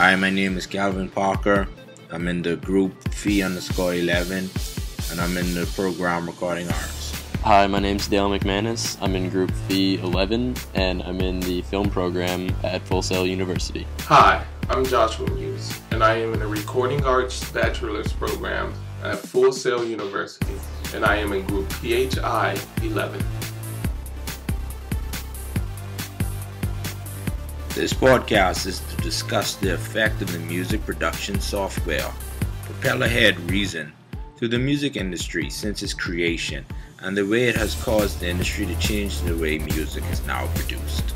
Hi, my name is Calvin Parker. I'm in the group Phi_11 and I'm in the program Recording Arts. Hi, my name's Dale McManus. I'm in group Phi_11 and I'm in the film program at Full Sail University. Hi, I'm Joshua Muse and I am in the Recording Arts Bachelor's program at Full Sail University and I am in group PHI-11. This podcast is to discuss the effect of the music production software Propellerhead Reason to the music industry since its creation and the way it has caused the industry to change the way music is now produced.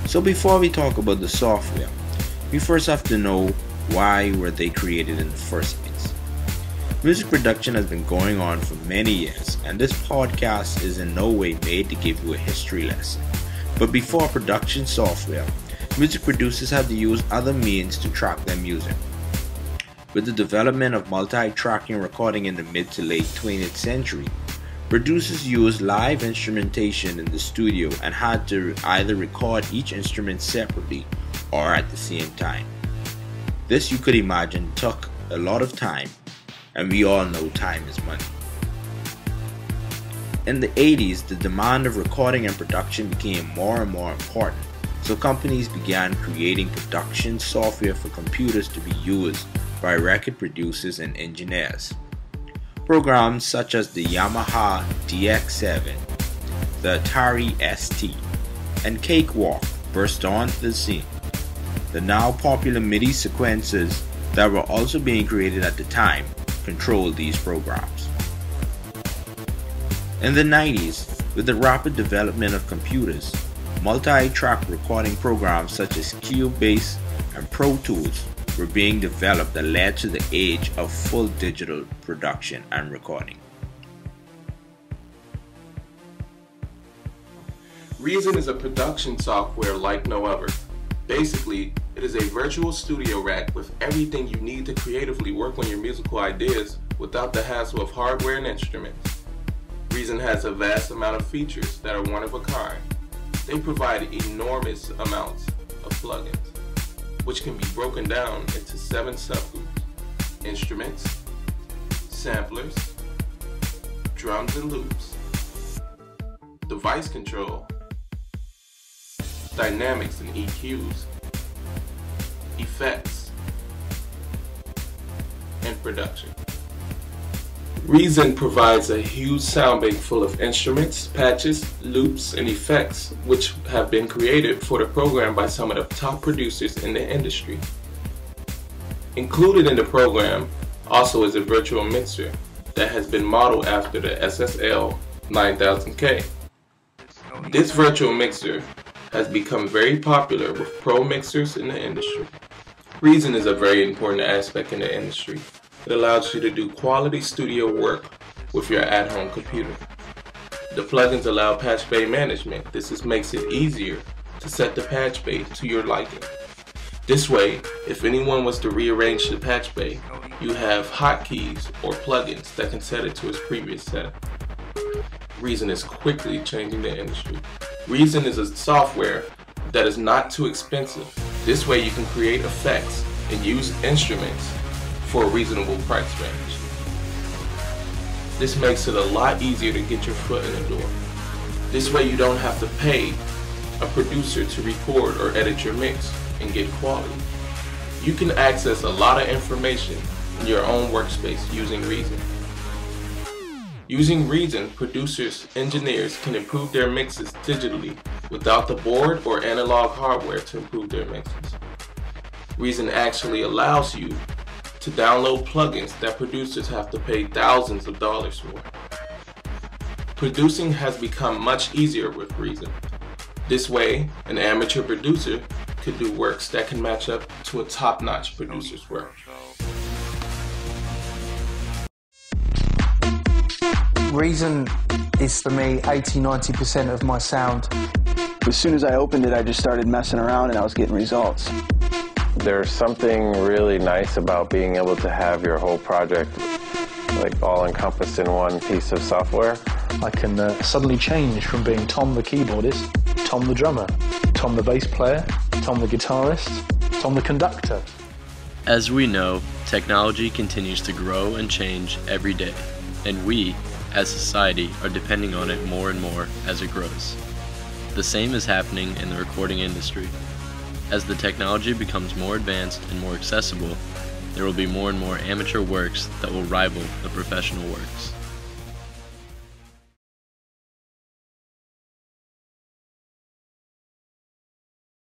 So before we talk about the software, we first have to know why were they created in the first place. Music production has been going on for many years, and this podcast is in no way made to give you a history lesson. But before production software, music producers had to use other means to track their music. With the development of multi-tracking recording in the mid to late 20th century, producers used live instrumentation in the studio and had to either record each instrument separately or at the same time. This, you could imagine, took a lot of time, and we all know time is money. In the 80s, the demand of recording and production became more and more important, so companies began creating production software for computers to be used by record producers and engineers. Programs such as the Yamaha DX7, the Atari ST, and Cakewalk burst onto the scene. The now popular MIDI sequencers that were also being created at the time controlled these programs. In the 90s, with the rapid development of computers, multi-track recording programs such as Cubase and Pro Tools were being developed that led to the age of full digital production and recording. Reason is a production software like no other. Basically, it is a virtual studio rack with everything you need to creatively work on your musical ideas without the hassle of hardware and instruments. Reason has a vast amount of features that are one of a kind. They provide enormous amounts of plugins, which can be broken down into 7 subgroups: instruments, samplers, drums and loops, device control, dynamics and EQs, effects, and production. Reason provides a huge sound bank full of instruments, patches, loops, and effects which have been created for the program by some of the top producers in the industry. Included in the program also is a virtual mixer that has been modeled after the SSL 9000K. This virtual mixer has become very popular with pro mixers in the industry. Reason is a very important aspect in the industry. It allows you to do quality studio work with your at-home computer. The plugins allow patch bay management. This makes it easier to set the patch bay to your liking. This way, if anyone was to rearrange the patch bay, you have hotkeys or plugins that can set it to its previous setting. Reason is quickly changing the industry. Reason is a software that is not too expensive. This way you can create effects and use instruments for a reasonable price range. This makes it a lot easier to get your foot in the door. This way you don't have to pay a producer to record or edit your mix and get quality. You can access a lot of information in your own workspace using Reason. Using Reason, producers, engineers can improve their mixes digitally without the board or analog hardware to improve their mixes. Reason actually allows you to download plugins that producers have to pay thousands of dollars for. Producing has become much easier with Reason. This way, an amateur producer could do works that can match up to a top-notch producer's work. Reason is for me 80–90% of my sound. As soon as I opened it, I just started messing around and I was getting results. There's something really nice about being able to have your whole project like all encompassed in one piece of software. I can suddenly change from being Tom the keyboardist, Tom the drummer. Tom the bass player, Tom the guitarist, Tom the conductor. As we know, technology continues to grow and change every day, and we, as society, are depending on it more and more as it grows. The same is happening in the recording industry. As the technology becomes more advanced and more accessible, there will be more and more amateur works that will rival the professional works.